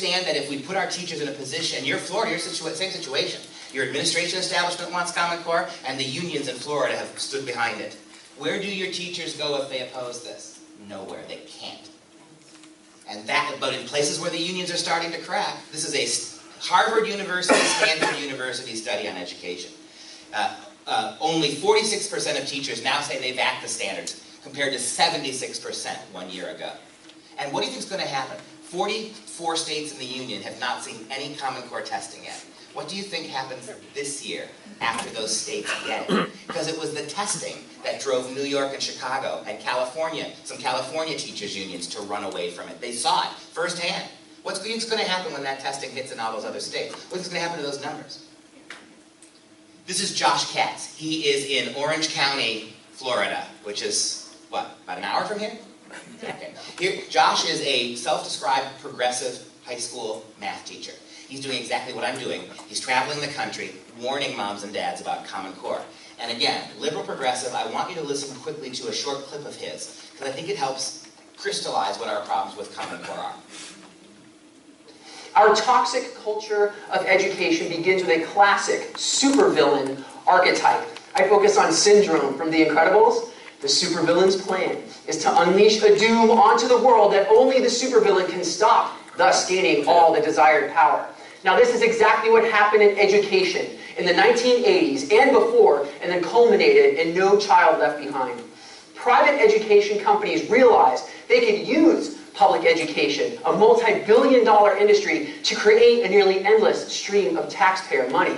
understand that if we put our teachers in a position, you're Florida, you're same situation. Your administration establishment wants Common Core, and the unions in Florida have stood behind it. Where do your teachers go if they oppose this? Nowhere. They can't. And but in places where the unions are starting to crack, this is a Harvard University, Stanford University study on education. Only 46% of teachers now say they back the standards, compared to 76% 1 year ago. And what do you think is going to happen? 44 states in the union have not seen any Common Core testing yet. What do you think happens this year after those states get it? Because it was the testing that drove New York and Chicago and California, some California teachers' unions, to run away from it. They saw it firsthand. What do you think is going to happen when that testing hits in all those other states? What do you think is going to happen to those numbers? This is Josh Katz. He is in Orange County, Florida, which is, what, about an hour from here? Okay. Here, Josh is a self-described progressive high school math teacher. He's doing exactly what I'm doing. He's traveling the country, warning moms and dads about Common Core. And again, liberal progressive, I want you to listen quickly to a short clip of his, because I think it helps crystallize what our problems with Common Core are. Our toxic culture of education begins with a classic supervillain archetype. I focus on Syndrome from The Incredibles. The supervillain's plan is to unleash a doom onto the world that only the supervillain can stop, thus gaining all the desired power. Now, this is exactly what happened in education in the 1980s and before, and then culminated in No Child Left Behind. Private education companies realized they could use public education, a multi-billion-dollar industry, to create a nearly endless stream of taxpayer money.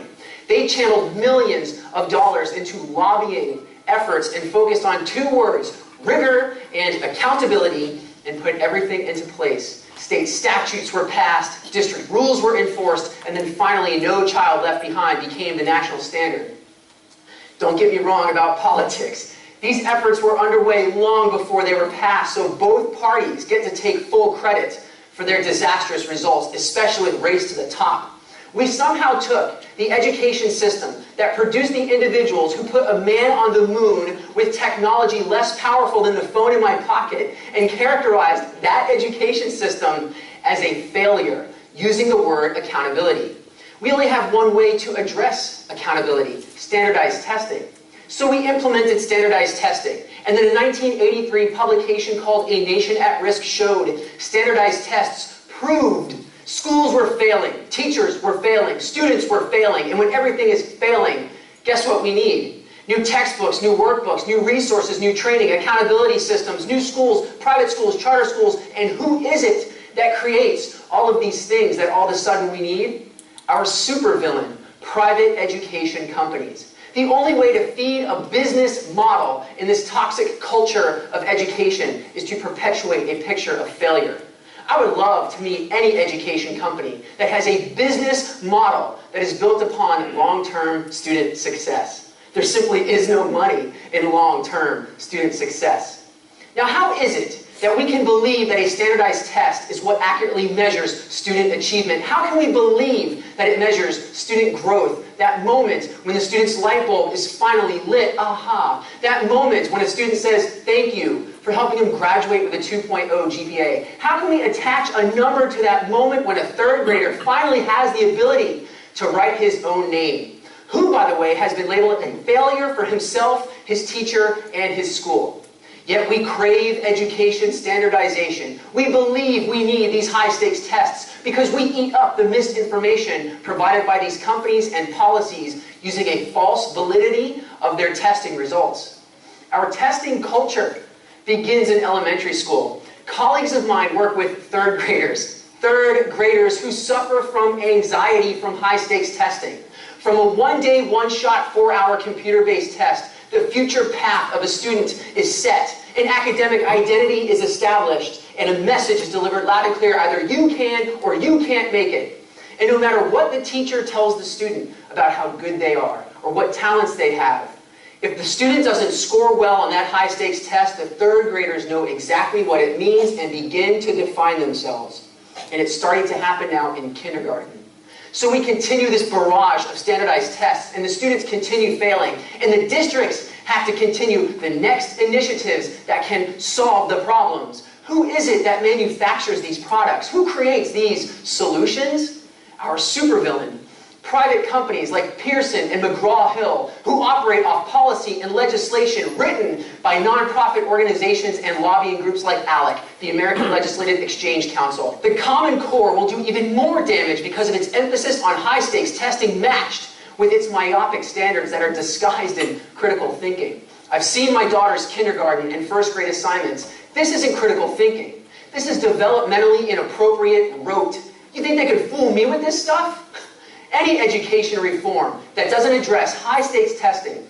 They channeled millions of dollars into lobbying efforts and focused on two words, rigor and accountability, and put everything into place. State statutes were passed, district rules were enforced, and then finally No Child Left Behind became the national standard. Don't get me wrong about politics. These efforts were underway long before they were passed, so both parties get to take full credit for their disastrous results, especially with Race to the Top. We somehow took the education system that produced the individuals who put a man on the moon with technology less powerful than the phone in my pocket and characterized that education system as a failure, using the word accountability. We only have one way to address accountability: standardized testing. So we implemented standardized testing, and then a 1983 publication called A Nation at Risk showed standardized tests proved schools were failing, teachers were failing, students were failing, and when everything is failing, guess what we need? New textbooks, new workbooks, new resources, new training, accountability systems, new schools, private schools, charter schools, and who is it that creates all of these things that all of a sudden we need? Our supervillain, private education companies. The only way to feed a business model in this toxic culture of education is to perpetuate a picture of failure. I would love to meet any education company that has a business model that is built upon long-term student success. There simply is no money in long-term student success. Now, how is it that we can believe that a standardized test is what accurately measures student achievement? How can we believe that it measures student growth? That moment when the student's light bulb is finally lit, aha. That moment when a student says, thank you for helping him graduate with a 2.0 GPA. How can we attach a number to that moment when a third grader finally has the ability to write his own name? Who, by the way, has been labeled a failure for himself, his teacher, and his school. Yet we crave education standardization. We believe we need these high-stakes tests because we eat up the misinformation provided by these companies and policies using a false validity of their testing results. Our testing culture begins in elementary school. Colleagues of mine work with third graders who suffer from anxiety from high-stakes testing. From a one-day, one-shot, 4-hour computer-based test, the future path of a student is set, an academic identity is established, and a message is delivered loud and clear: either you can or you can't make it. And no matter what the teacher tells the student about how good they are or what talents they have, if the student doesn't score well on that high-stakes test, the third graders know exactly what it means and begin to define themselves. And it's starting to happen now in kindergarten. So we continue this barrage of standardized tests, and the students continue failing, and the districts have to continue the next initiatives that can solve the problems. Who is it that manufactures these products? Who creates these solutions? Our supervillain. Private companies like Pearson and McGraw-Hill, who operate off policy and legislation written by nonprofit organizations and lobbying groups like ALEC, the American Legislative Exchange Council. The Common Core will do even more damage because of its emphasis on high-stakes testing matched with its myopic standards that are disguised in critical thinking. I've seen my daughter's kindergarten and first grade assignments. This isn't critical thinking. This is developmentally inappropriate rote. You think they could fool me with this stuff? Any education reform that doesn't address high-stakes testing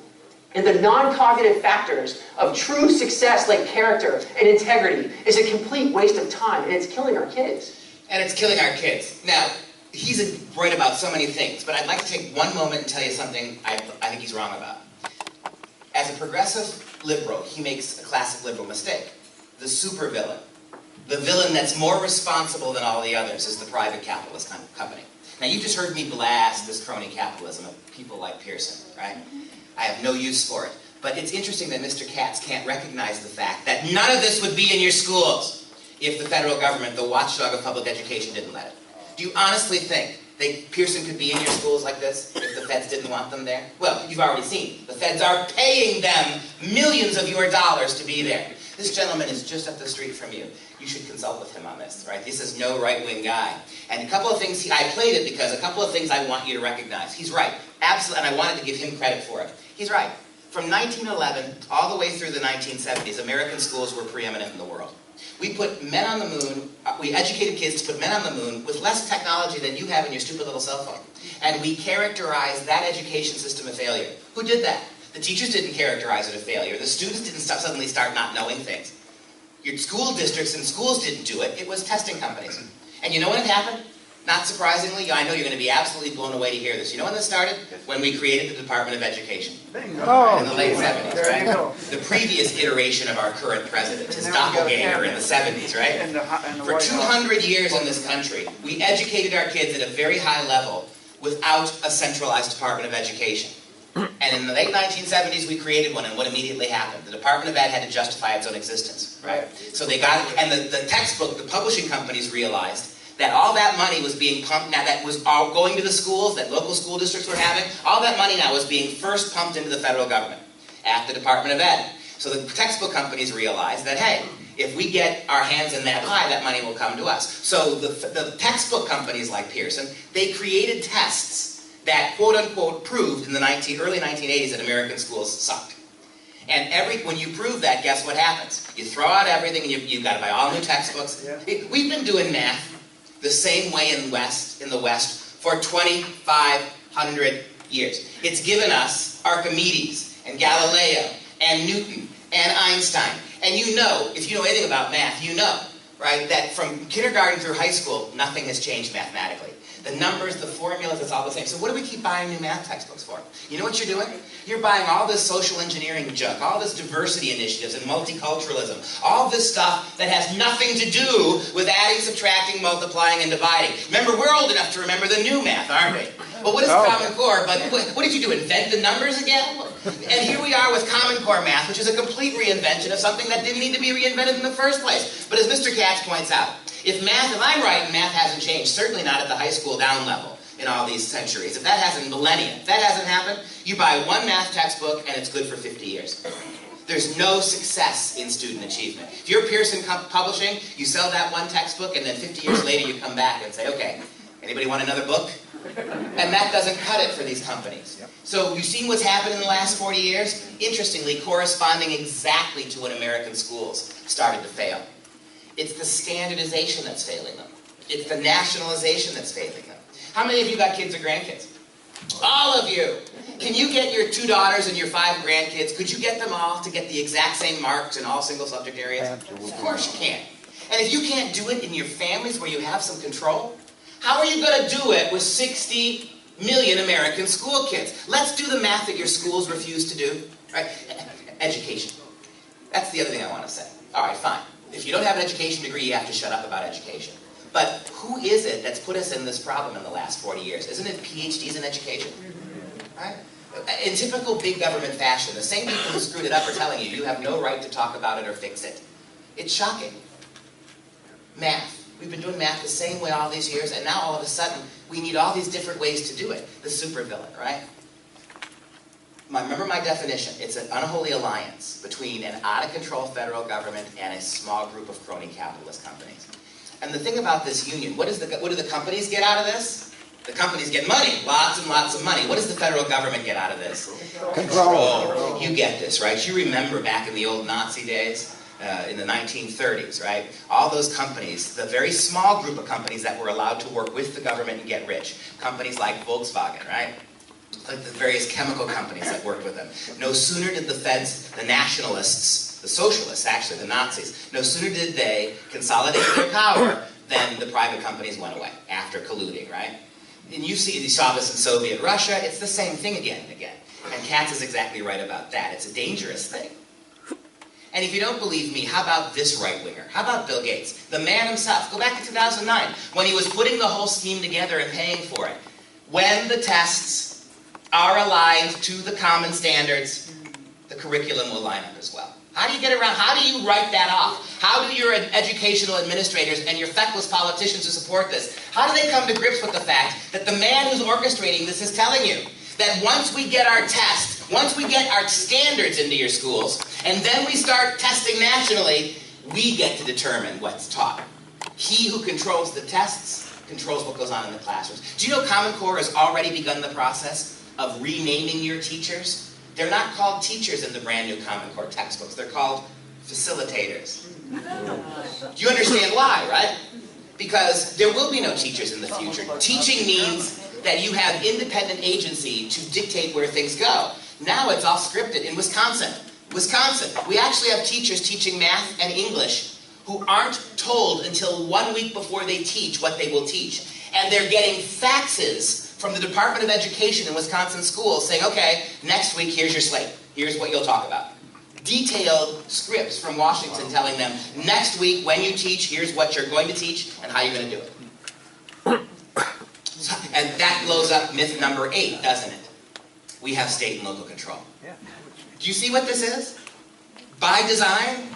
and the non-cognitive factors of true success like character and integrity is a complete waste of time, and it's killing our kids. And it's killing our kids. Now, he's right about so many things, but I'd like to take one moment and tell you something I think he's wrong about. As a progressive liberal, he makes a classic liberal mistake. The supervillain, the villain that's more responsible than all the others, is the private capitalist company. Now, you just heard me blast this crony capitalism of people like Pearson, right? I have no use for it. But it's interesting that Mr. Katz can't recognize the fact that none of this would be in your schools if the federal government, the watchdog of public education, didn't let it. Do you honestly think that Pearson could be in your schools like this if the feds didn't want them there? Well, you've already seen. The feds are paying them millions of your dollars to be there. This gentleman is just up the street from you. You should consult with him on this, right? This is no right-wing guy. And a couple of things, I played it because a couple of things I want you to recognize. He's right. Absolutely, and I wanted to give him credit for it. He's right. From 1911 all the way through the 1970s, American schools were preeminent in the world. We put men on the moon, we educated kids to put men on the moon with less technology than you have in your stupid little cell phone. And we characterized that education system a failure. Who did that? The teachers didn't characterize it a failure. The students didn't suddenly start not knowing things. Your school districts and schools didn't do it. It was testing companies. And you know when it happened? Not surprisingly, I know you're going to be absolutely blown away to hear this. You know when this started? When we created the Department of Education. Oh, In the late 70s, right? The previous iteration of our current president, his doppelganger in the 70s, right? For 200 years in this country, we educated our kids at a very high level without a centralized Department of Education. And in the late 1970s, we created one, and what immediately happened? The Department of Ed had to justify its own existence, right? So they got, and the textbook, the publishing companies realized that all that money was being pumped, now that was all going to the schools, that local school districts were having, all that money now was being first pumped into the federal government at the Department of Ed. So the textbook companies realized that, hey, if we get our hands in that pie, that money will come to us. So the textbook companies like Pearson, they created tests that quote-unquote proved in the early 1980s that American schools sucked. And when you prove that, guess what happens? You throw out everything and you've got to buy all new textbooks. Yeah. We've been doing math the same way in the West for 2,500 years. It's given us Archimedes and Galileo and Newton and Einstein. And you know, if you know anything about math, you know, right, that from kindergarten through high school, nothing has changed mathematically. The numbers, the formulas, it's all the same. So what do we keep buying new math textbooks for? You know what you're doing? You're buying all this social engineering junk, all this diversity initiatives and multiculturalism, all this stuff that has nothing to do with adding, subtracting, multiplying, and dividing. Remember, we're old enough to remember the new math, aren't we? Well, what is Common Core? But what did you do, invent the numbers again? And here we are with Common Core math, which is a complete reinvention of something that didn't need to be reinvented in the first place. But as Mr. Katz points out, if I'm right and math hasn't changed, certainly not at the high school down level in all these centuries, if that hasn't, millennia, if that hasn't happened, you buy one math textbook and it's good for 50 years. There's no success in student achievement. If you're Pearson Publishing, you sell that one textbook and then 50 years later you come back and say, okay, anybody want another book? And that doesn't cut it for these companies. Yep. So you've seen what's happened in the last 40 years? Interestingly, corresponding exactly to when American schools started to fail. It's the standardization that's failing them. It's the nationalization that's failing them. How many of you got kids or grandkids? All of you. Can you get your 2 daughters and your 5 grandkids, could you get them all to get the exact same marks in all single subject areas? Absolutely. Of course you can. And if you can't do it in your families where you have some control, how are you going to do it with 60 million American school kids? Let's do the math that your schools refuse to do. Right? Education. That's the other thing I want to say. All right, fine. If you don't have an education degree, you have to shut up about education. But who is it that's put us in this problem in the last 40 years? Isn't it PhDs in education? Right? In typical big government fashion, the same people who screwed it up are telling you, you have no right to talk about it or fix it. It's shocking. Math. We've been doing math the same way all these years, and now all of a sudden, we need all these different ways to do it. The supervillain, right? Remember my definition. It's an unholy alliance between an out-of-control federal government and a small group of crony capitalist companies. And the thing about this union, what do the companies get out of this? The companies get money, lots and lots of money. What does the federal government get out of this? Control. You get this, right? You remember back in the old Nazi days, in the 1930s, right? All those companies, the very small group of companies that were allowed to work with the government and get rich. Companies like Volkswagen, right? Like the various chemical companies that worked with them. No sooner did the feds, the nationalists, the socialists actually, the Nazis, no sooner did they consolidate their power than the private companies went away after colluding, right? And you saw this in Soviet Russia. It's the same thing again and again. And Katz is exactly right about that. It's a dangerous thing. And if you don't believe me, how about this right-winger? How about Bill Gates? The man himself. Go back to 2009 when he was putting the whole scheme together and paying for it. When the tests are aligned to the common standards, the curriculum will line up as well. How do you get around? How do you write that off? How do your educational administrators and your feckless politicians who support this, how do they come to grips with the fact that the man who's orchestrating this is telling you that once we get our tests, once we get our standards into your schools, and then we start testing nationally, we get to determine what's taught. He who controls the tests controls what goes on in the classrooms. Do you know Common Core has already begun the process of renaming your teachers? They're not called teachers in the brand new Common Core textbooks. They're called facilitators. Do you understand why, right? Because there will be no teachers in the future. Teaching means that you have independent agency to dictate where things go. Now it's all scripted. In Wisconsin, we actually have teachers teaching math and English who aren't told until 1 week before they teach what they will teach. And they're getting faxes from the Department of Education in Wisconsin schools saying, okay, next week here's your slate. Here's what you'll talk about. Detailed scripts from Washington telling them, next week when you teach, here's what you're going to teach and how you're going to do it. And that blows up myth number 8, doesn't it? We have state and local control. Do you see what this is? By design?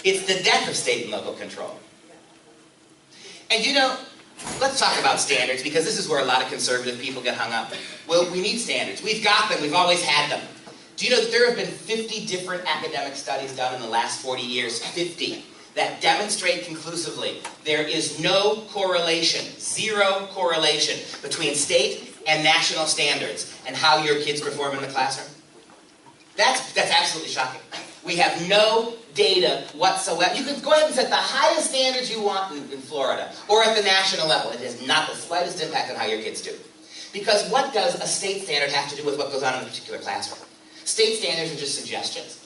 It's the death of state and local control. And you know, let's talk about standards, because this is where a lot of conservative people get hung up. Well, we need standards. We've got them. We've always had them. Do you know that there have been 50 different academic studies done in the last 40 years? 50. That demonstrate conclusively there is no correlation, zero correlation between state and national standards and how your kids perform in the classroom? That's absolutely shocking. We have no data whatsoever. You can go ahead and set the highest standards you want in Florida or at the national level. It has not the slightest impact on how your kids do. Because what does a state standard have to do with what goes on in a particular classroom? State standards are just suggestions.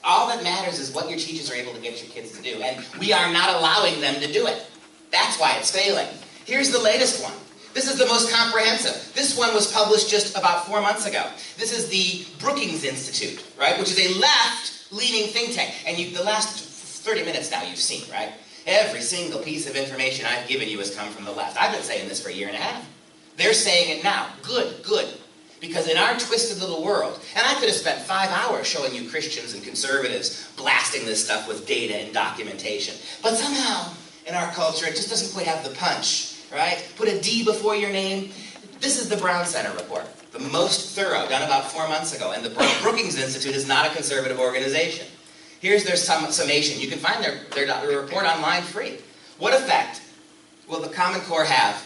All that matters is what your teachers are able to get your kids to do, and we are not allowing them to do it. That's why it's failing. Here's the latest one. This is the most comprehensive. This one was published just about 4 months ago. This is the Brookings Institute, right, which is a left-leaning think tank. And the last 30 minutes now you've seen, right? Every single piece of information I've given you has come from the left. I've been saying this for a year and a half. They're saying it now. Good, good. Because in our twisted little world, and I could have spent 5 hours showing you Christians and conservatives blasting this stuff with data and documentation. But somehow, in our culture, it just doesn't quite have the punch, right? Put a D before your name. This is the Brown Center report, the most thorough, done about 4 months ago. And the Brookings Institute is not a conservative organization. Here's their summation. You can find their report online free. What effect will the Common Core have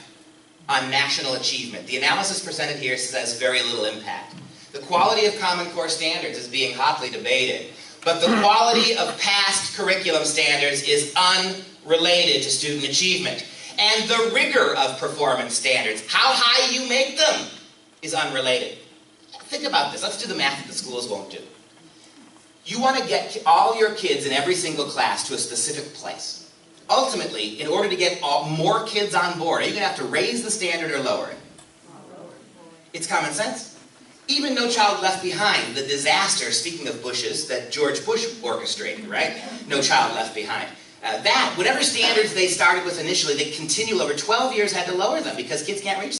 on national achievement? The analysis presented here says very little impact. The quality of Common Core standards is being hotly debated, but the quality of past curriculum standards is unrelated to student achievement. And the rigor of performance standards, how high you make them, is unrelated. Think about this. Let's do the math that the schools won't do. You want to get all your kids in every single class to a specific place. Ultimately, in order to get more kids on board, are you going to have to raise the standard or lower it? It's common sense. Even No Child Left Behind, the disaster, speaking of Bushes, that George Bush orchestrated, right? No Child Left Behind. Whatever standards they started with initially, they continually, over 12 years, had to lower them because kids can't reach them.